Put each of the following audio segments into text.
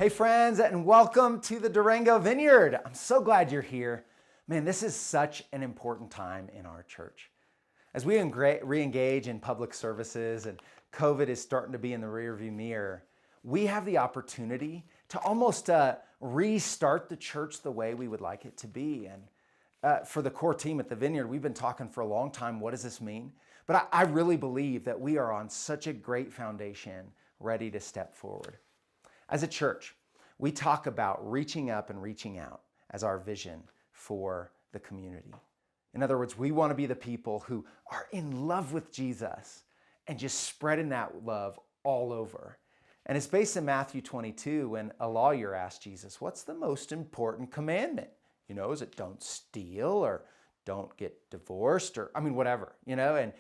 Hey friends, and welcome to the Durango Vineyard. I'm so glad you're here. Man, this is such an important time in our church. As we re-engage in public services and COVID is starting to be in the rearview mirror, we have the opportunity to almost restart the church the way we would like it to be. And for the core team at the Vineyard, we've been talking for a long time, what does this mean? But I really believe that we are on such a great foundation, ready to step forward. As a church, we talk about reaching up and reaching out as our vision for the community. In other words, we want to be the people who are in love with Jesus and just spreading that love all over. And it's based in Matthew 22 when a lawyer asked Jesus, what's the most important commandment? Is it don't steal or don't get divorced or, whatever, And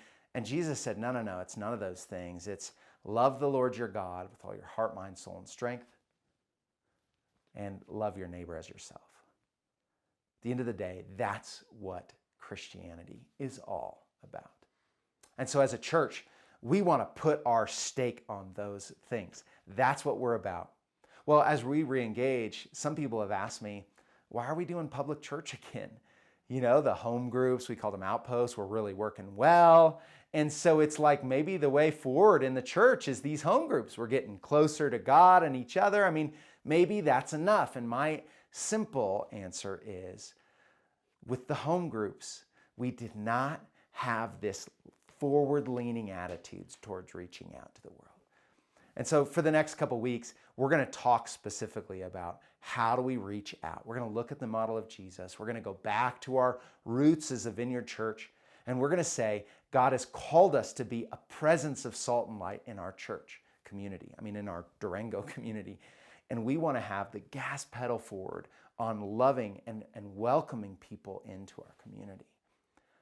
Jesus said, no, it's none of those things. It's love the Lord your God with all your heart, mind, soul, and strength, and love your neighbor as yourself. At the end of the day, that's what Christianity is all about. And so as a church, we want to put our stake on those things. That's what we're about. Well, as we re-engage, some people have asked me, why are we doing public church again? The home groups, we call them outposts, we're really working well. And so it's like maybe the way forward in the church is these home groups. We're getting closer to God and each other. Maybe that's enough. And my simple answer is, with the home groups, we did not have this forward-leaning attitudes towards reaching out to the world. And so for the next couple weeks, we're going to talk specifically about how do we reach out. We're going to look at the model of Jesus. We're going to go back to our roots as a Vineyard church, and we're going to say, God has called us to be a presence of salt and light in our church community, in our Durango community. And we want to have the gas pedal forward on loving and welcoming people into our community.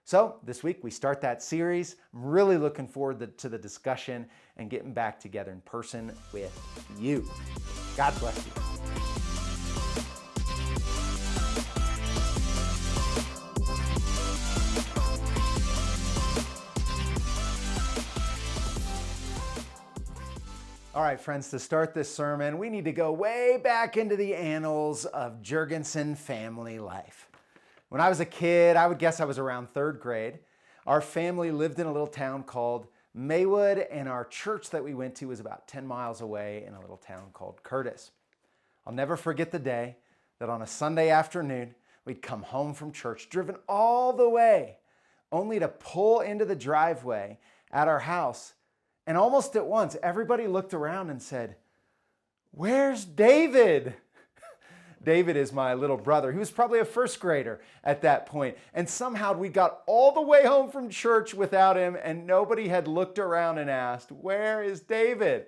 So this week we start that series. I'm really looking forward to the discussion and getting back together in person with you. God bless you. All right, friends, to start this sermon, we need to go way back into the annals of Jurgensen family life. When I was a kid, I would guess I was around third grade. Our family lived in a little town called Maywood, and our church that we went to was about 10 miles away in a little town called Curtis. I'll never forget the day that on a Sunday afternoon, we'd come home from church, driven all the way, only to pull into the driveway at our house. And almost at once, everybody looked around and said, "Where's David?" David is my little brother. He was probably a first grader at that point. And somehow we got all the way home from church without him, and nobody had looked around and asked, "Where is David?"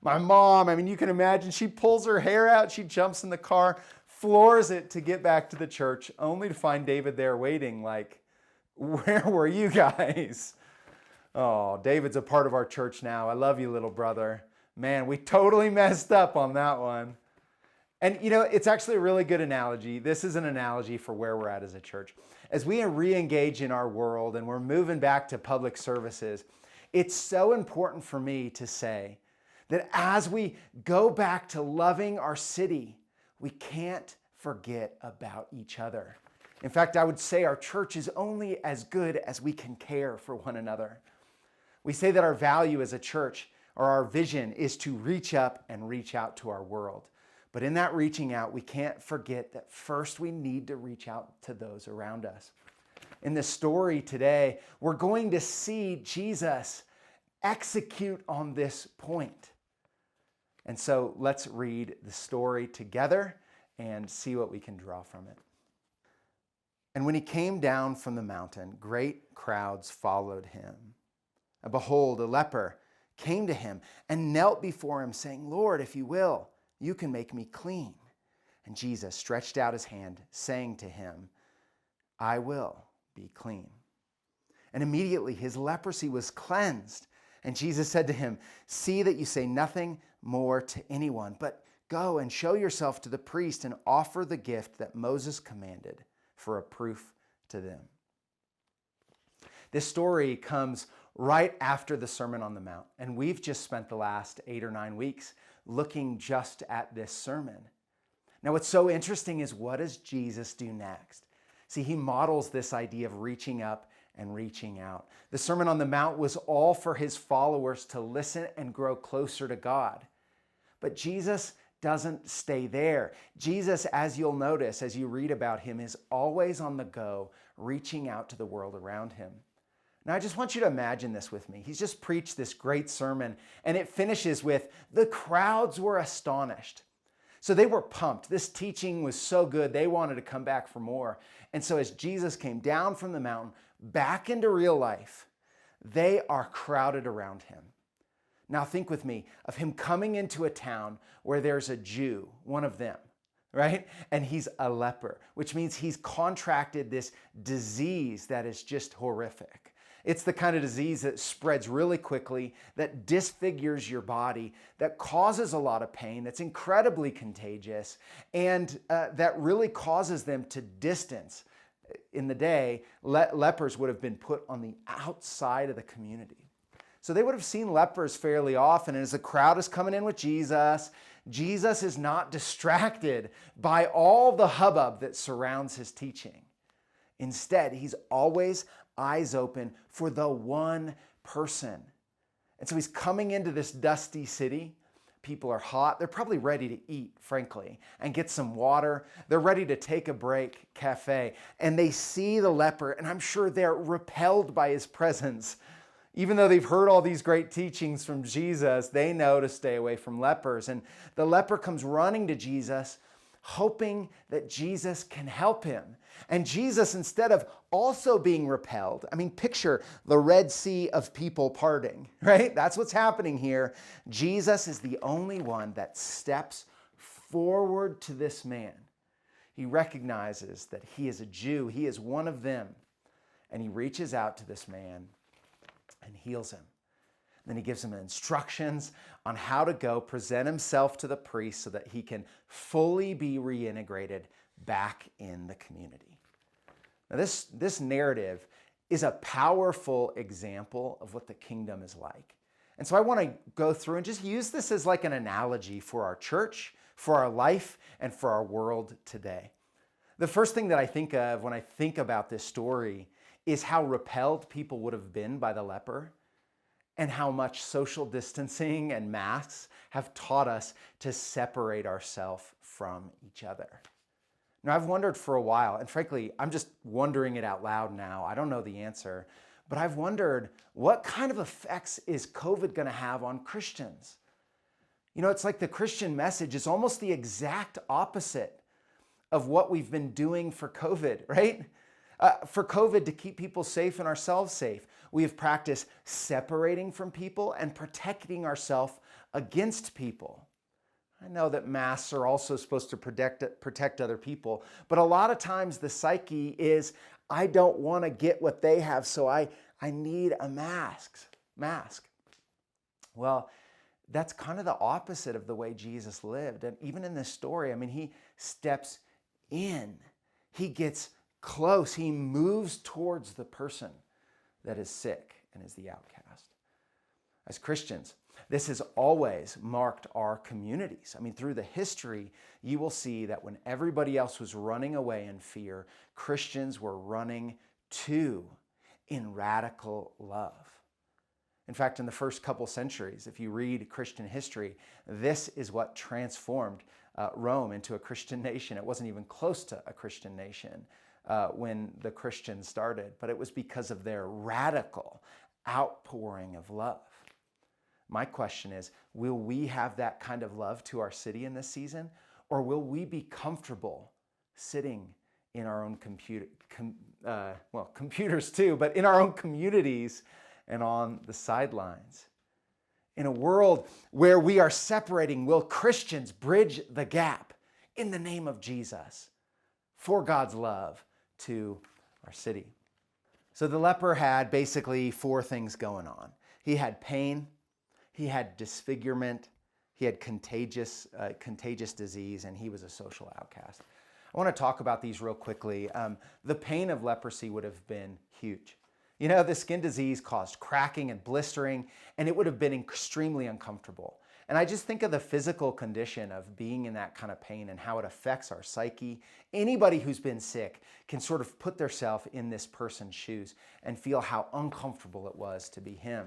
My mom, you can imagine, she pulls her hair out, she jumps in the car, floors it to get back to the church, only to find David there waiting like, "Where were you guys?" Oh, David's a part of our church now. I love you, little brother. Man, we totally messed up on that one. And it's actually a really good analogy. This is an analogy for where we're at as a church. As we re-engage in our world and we're moving back to public services, it's so important for me to say that as we go back to loving our city, we can't forget about each other. In fact, I would say our church is only as good as we can care for one another. We say that our value as a church, or our vision, is to reach up and reach out to our world. But in that reaching out, we can't forget that first we need to reach out to those around us. In this story today, we're going to see Jesus execute on this point. And so let's read the story together and see what we can draw from it. And when he came down from the mountain, great crowds followed him. And behold, a leper came to him and knelt before him, saying, "Lord, if you will, you can make me clean." And Jesus stretched out his hand, saying to him, "I will be clean." And immediately his leprosy was cleansed. And Jesus said to him, "See that you say nothing more to anyone, but go and show yourself to the priest and offer the gift that Moses commanded for a proof to them." This story comes right after the Sermon on the Mount, and we've just spent the last 8 or 9 weeks looking just at this sermon. Now, what's so interesting is, what does Jesus do next? See, he models this idea of reaching up and reaching out. The Sermon on the Mount was all for his followers to listen and grow closer to God. But Jesus doesn't stay there. Jesus, as you'll notice as you read about him, is always on the go, reaching out to the world around him. Now, I just want you to imagine this with me. He's just preached this great sermon, and it finishes with, the crowds were astonished. So they were pumped. This teaching was so good, they wanted to come back for more. And so as Jesus came down from the mountain, back into real life, they are crowded around him. Now think with me of him coming into a town where there's a Jew, one of them, right? And he's a leper, which means he's contracted this disease that is just horrific. It's the kind of disease that spreads really quickly, that disfigures your body, that causes a lot of pain, that's incredibly contagious, and that really causes them to distance. In the day, lepers would have been put on the outside of the community. So they would have seen lepers fairly often, and as the crowd is coming in with Jesus, Jesus is not distracted by all the hubbub that surrounds his teaching. Instead, he's always eyes open for the one person. And so he's coming into this dusty city. People are hot. They're probably ready to eat, frankly, and get some water. They're ready to take a break, cafe. And they see the leper, and I'm sure they're repelled by his presence. Even though they've heard all these great teachings from Jesus, they know to stay away from lepers. And the leper comes running to Jesus, hoping that Jesus can help him. And Jesus, instead of also being repelled, picture the Red Sea of people parting, right? That's what's happening here. Jesus is the only one that steps forward to this man. He recognizes that he is a Jew. He is one of them. And he reaches out to this man and heals him. Then he gives him instructions on how to go present himself to the priest so that he can fully be reintegrated back in the community. Now, this narrative is a powerful example of what the kingdom is like. And so I want to go through and just use this as like an analogy for our church, for our life, and for our world today. The first thing that I think of when I think about this story is how repelled people would have been by the leper, and how much social distancing and masks have taught us to separate ourselves from each other. Now, I've wondered for a while, and frankly, I'm just wondering it out loud now. I don't know the answer, but I've wondered, what kind of effects is COVID going to have on Christians? You know, it's like the Christian message is almost the exact opposite of what we've been doing for COVID, right? For COVID, to keep people safe and ourselves safe, we have practiced separating from people and protecting ourselves against people. I know that masks are also supposed to protect other people, but a lot of times the psyche is, I don't want to get what they have, so I need a mask. Well, that's kind of the opposite of the way Jesus lived. And even in this story, he steps in. He gets close. He moves towards the person that is sick and is the outcast. As Christians, this has always marked our communities. Through the history, you will see that when everybody else was running away in fear, Christians were running too in radical love. In fact, in the first couple centuries, if you read Christian history, this is what transformed Rome into a Christian nation. It wasn't even close to a Christian nation when the Christians started, but it was because of their radical outpouring of love. My question is, will we have that kind of love to our city in this season, or will we be comfortable sitting in our own computers too, but in our own communities and on the sidelines? In a world where we are separating, will Christians bridge the gap in the name of Jesus for God's love to our city? So the leper had basically four things going on. He had pain, he had disfigurement, he had contagious disease, and he was a social outcast. I want to talk about these real quickly. The pain of leprosy would have been huge. The skin disease caused cracking and blistering, and it would have been extremely uncomfortable. And I just think of the physical condition of being in that kind of pain and how it affects our psyche. Anybody who's been sick can sort of put themselves in this person's shoes and feel how uncomfortable it was to be him.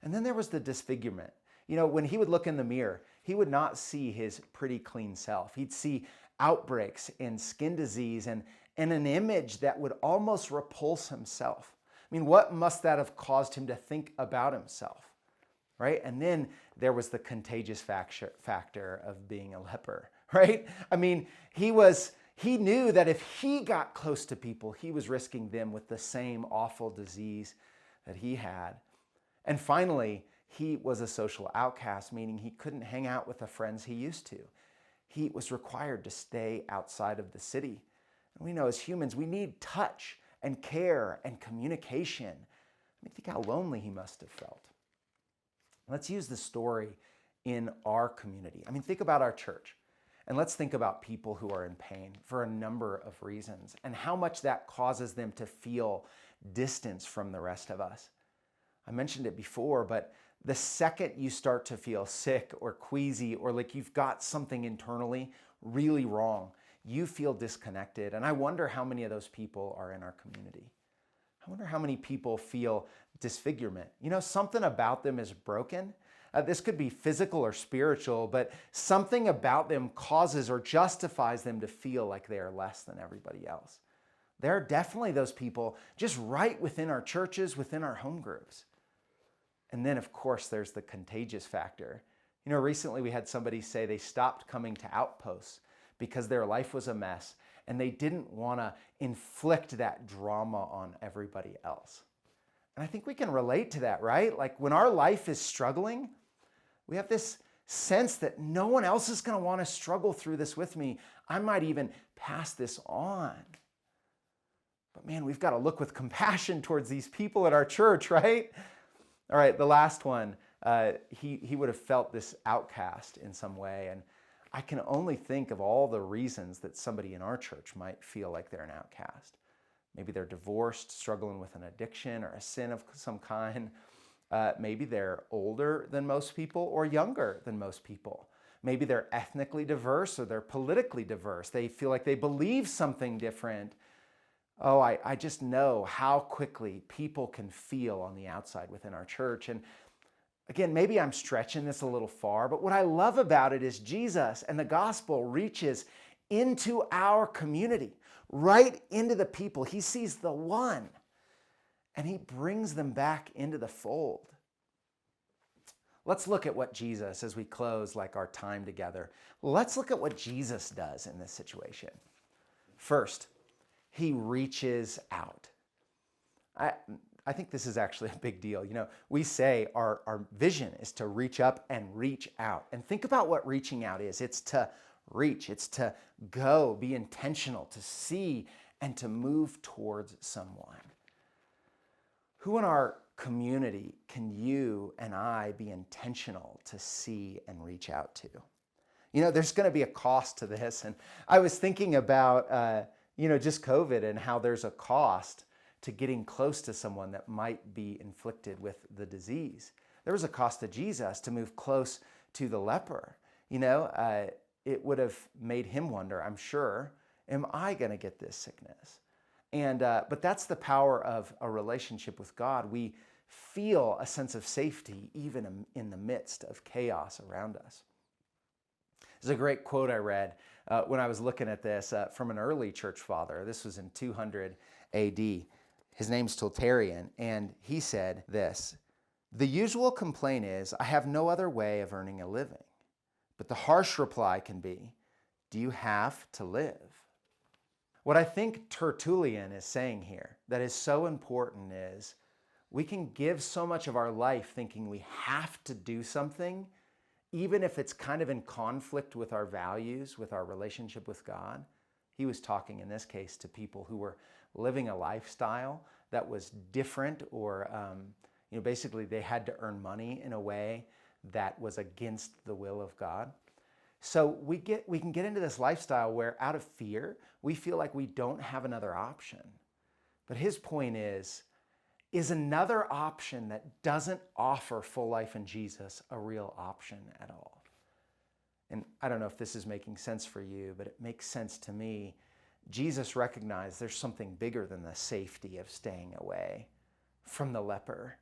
And then there was the disfigurement. When he would look in the mirror, he would not see his pretty clean self. He'd see outbreaks and skin disease and an image that would almost repulse himself. I mean, what must that have caused him to think about himself, right? And then there was the contagious factor of being a leper, right? I mean, he knew that if he got close to people, he was risking them with the same awful disease that he had. And finally, he was a social outcast, meaning he couldn't hang out with the friends he used to. He was required to stay outside of the city. And we know as humans, we need touch and care and communication. I mean, think how lonely he must have felt. Let's use the story in our community. I mean, think about our church. And let's think about people who are in pain for a number of reasons and how much that causes them to feel distance from the rest of us. I mentioned it before, but the second you start to feel sick or queasy or like you've got something internally really wrong, you feel disconnected. And I wonder how many of those people are in our community. I wonder how many people feel disfigurement. Something about them is broken. This could be physical or spiritual, but something about them causes or justifies them to feel like they are less than everybody else. There are definitely those people just right within our churches, within our home groups. And then, of course, there's the contagious factor. Recently we had somebody say they stopped coming to outposts because their life was a mess and they didn't want to inflict that drama on everybody else. And I think we can relate to that, right? Like when our life is struggling, we have this sense that no one else is going to want to struggle through this with me. I might even pass this on. But man, we've got to look with compassion towards these people at our church, right? All right, the last one, he would have felt this outcast in some way. And I can only think of all the reasons that somebody in our church might feel like they're an outcast. Maybe they're divorced, struggling with an addiction or a sin of some kind. Maybe they're older than most people or younger than most people. Maybe they're ethnically diverse or they're politically diverse. They feel like they believe something different. Oh, I just know how quickly people can feel on the outside within our church. And again, maybe I'm stretching this a little far, but what I love about it is Jesus and the gospel reaches into our community, right into the people. He sees the one, and he brings them back into the fold. Let's look at what Jesus, as we close like our time together, let's look at what Jesus does in this situation. First, he reaches out. I think this is actually a big deal. We say our vision is to reach up and reach out. And think about what reaching out is. It's to reach. It's to go, be intentional, to see, and to move towards someone. Who in our community can you and I be intentional to see and reach out to? There's going to be a cost to this. And I was thinking about just COVID and how there's a cost to getting close to someone that might be inflicted with the disease. There was a cost to Jesus to move close to the leper. It would have made him wonder, I'm sure, am I going to get this sickness? But that's the power of a relationship with God. We feel a sense of safety even in the midst of chaos around us. There's a great quote I read when I was looking at this from an early church father. This was in 200 AD. His name's Tertullian, and he said this: "The usual complaint is, I have no other way of earning a living. But the harsh reply can be, do you have to live?" What I think Tertullian is saying here that is so important is we can give so much of our life thinking we have to do something, even if it's kind of in conflict with our values, with our relationship with God. He was talking in this case to people who were living a lifestyle that was different, or basically they had to earn money in a way that was against the will of God. So we can get into this lifestyle where out of fear, we feel like we don't have another option. But his point is, is another option that doesn't offer full life in Jesus a real option at all. And I don't know if this is making sense for you, but it makes sense to me. Jesus recognized there's something bigger than the safety of staying away from the leper.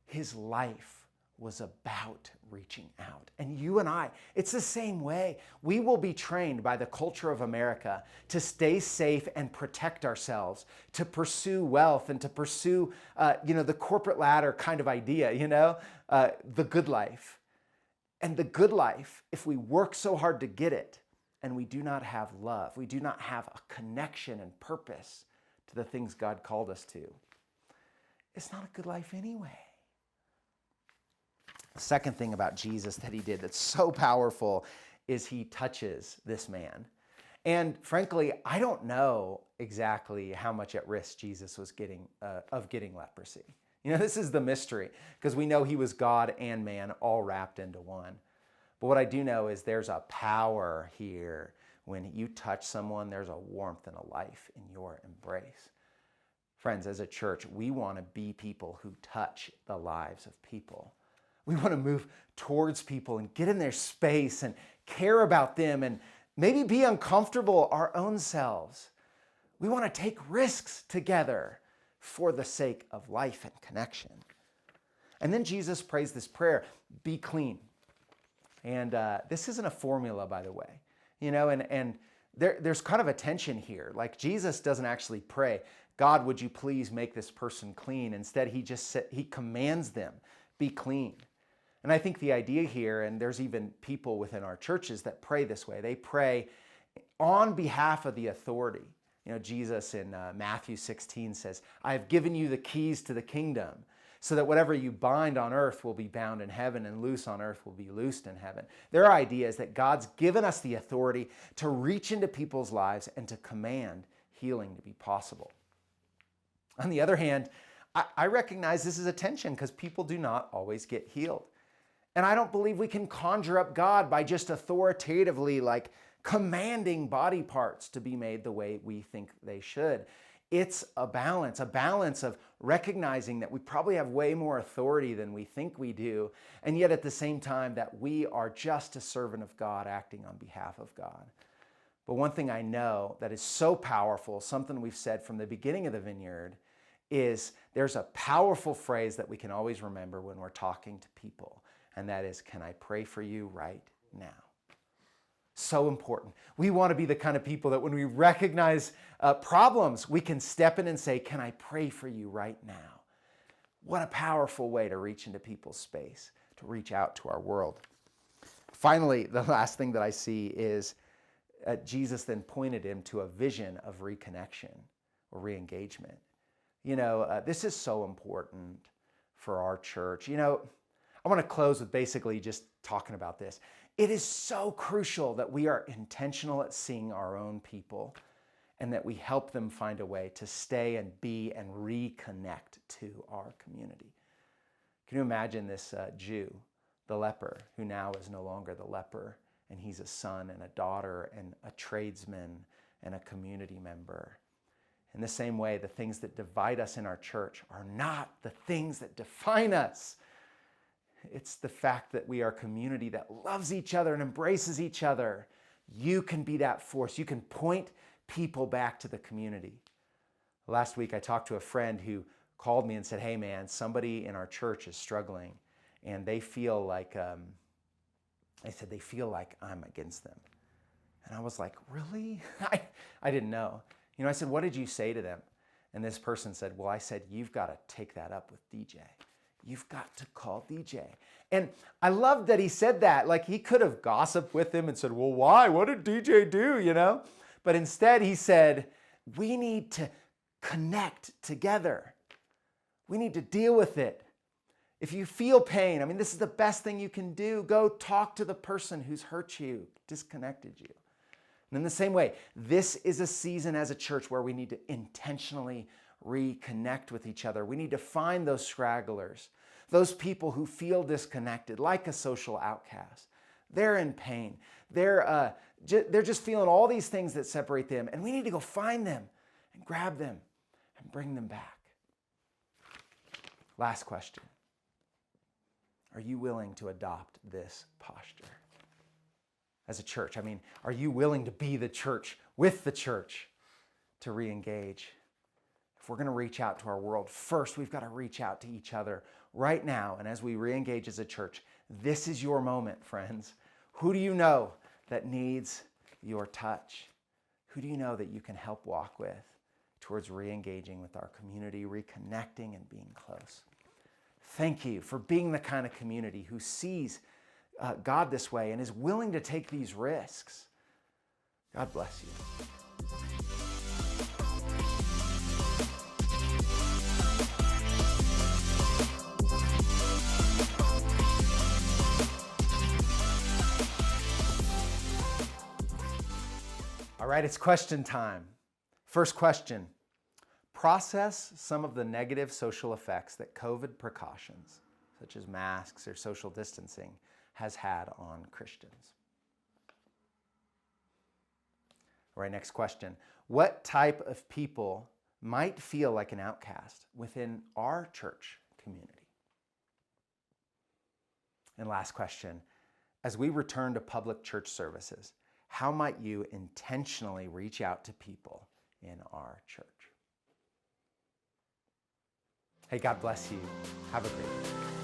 His life was about reaching out. And you and I, it's the same way. We will be trained by the culture of America to stay safe and protect ourselves, to pursue wealth and to pursue, the corporate ladder kind of idea, the good life. And the good life, if we work so hard to get it and we do not have love, we do not have a connection and purpose to the things God called us to, it's not a good life anyway. The second thing about Jesus that he did that's so powerful is he touches this man. And frankly, I don't know exactly how much at risk Jesus was getting leprosy. This is the mystery, because we know he was God and man all wrapped into one. But what I do know is there's a power here. When you touch someone, there's a warmth and a life in your embrace. Friends, as a church, we want to be people who touch the lives of people. We want to move towards people and get in their space and care about them and maybe be uncomfortable our own selves. We want to take risks together for the sake of life and connection. And then Jesus prays this prayer, be clean. And this isn't a formula, by the way. And there's kind of a tension here. Like Jesus doesn't actually pray, God, would you please make this person clean? Instead, he commands them, be clean. And I think the idea here, and there's even people within our churches that pray this way, they pray on behalf of the authority. Jesus in Matthew 16 says, I have given you the keys to the kingdom, so that whatever you bind on earth will be bound in heaven and loose on earth will be loosed in heaven. Their idea is that God's given us the authority to reach into people's lives and to command healing to be possible. On the other hand, I recognize this is a tension because people do not always get healed. And I don't believe we can conjure up God by just authoritatively commanding body parts to be made the way we think they should. It's a balance of recognizing that we probably have way more authority than we think we do, and yet at the same time that we are just a servant of God acting on behalf of God. But one thing I know that is so powerful, something we've said from the beginning of the Vineyard, is there's a powerful phrase that we can always remember when we're talking to people. And that is, can I pray for you right now? So important. We want to be the kind of people that when we recognize problems, we can step in and say, can I pray for you right now? What a powerful way to reach into people's space, to reach out to our world. Finally, the last thing that I see is Jesus then pointed him to a vision of reconnection or re-engagement. This is so important for our church. I want to close with basically just talking about this. It is so crucial that we are intentional at seeing our own people and that we help them find a way to stay and be and reconnect to our community. Can you imagine this Jew, the leper, who now is no longer the leper, and he's a son and a daughter and a tradesman and a community member? In the same way, the things that divide us in our church are not the things that define us. It's the fact that we are a community that loves each other and embraces each other. You can be that force. You can point people back to the community. Last week, I talked to a friend who called me and said, hey man, somebody in our church is struggling and they feel like, they feel like I'm against them. And I was like, really? I didn't know. I said, what did you say to them? And this person said, well, I said, you've got to take that up with DJ. You've got to call DJ. And I love that he said that. He could have gossiped with him and said, well, why? What did DJ do, But instead he said, we need to connect together. We need to deal with it. If you feel pain, this is the best thing you can do. Go talk to the person who's hurt you, disconnected you. And in the same way, this is a season as a church where we need to intentionally reconnect with each other. We need to find those stragglers, those people who feel disconnected, like a social outcast. They're in pain. They're just feeling all these things that separate them, and we need to go find them and grab them and bring them back. Last question. Are you willing to adopt this posture? As a church, are you willing to be the church with the church to re-engage? If we're going to reach out to our world, first we've got to reach out to each other right now. And as we re-engage as a church, this is your moment, friends. Who do you know that needs your touch? Who do you know that you can help walk with towards re-engaging with our community, reconnecting and being close? Thank you for being the kind of community who sees God this way and is willing to take these risks. God bless you. All right, it's question time. First question. Process some of the negative social effects that COVID precautions, such as masks or social distancing, has had on Christians. All right, next question. What type of people might feel like an outcast within our church community? And last question. As we return to public church services, how might you intentionally reach out to people in our church? Hey, God bless you. Have a great day.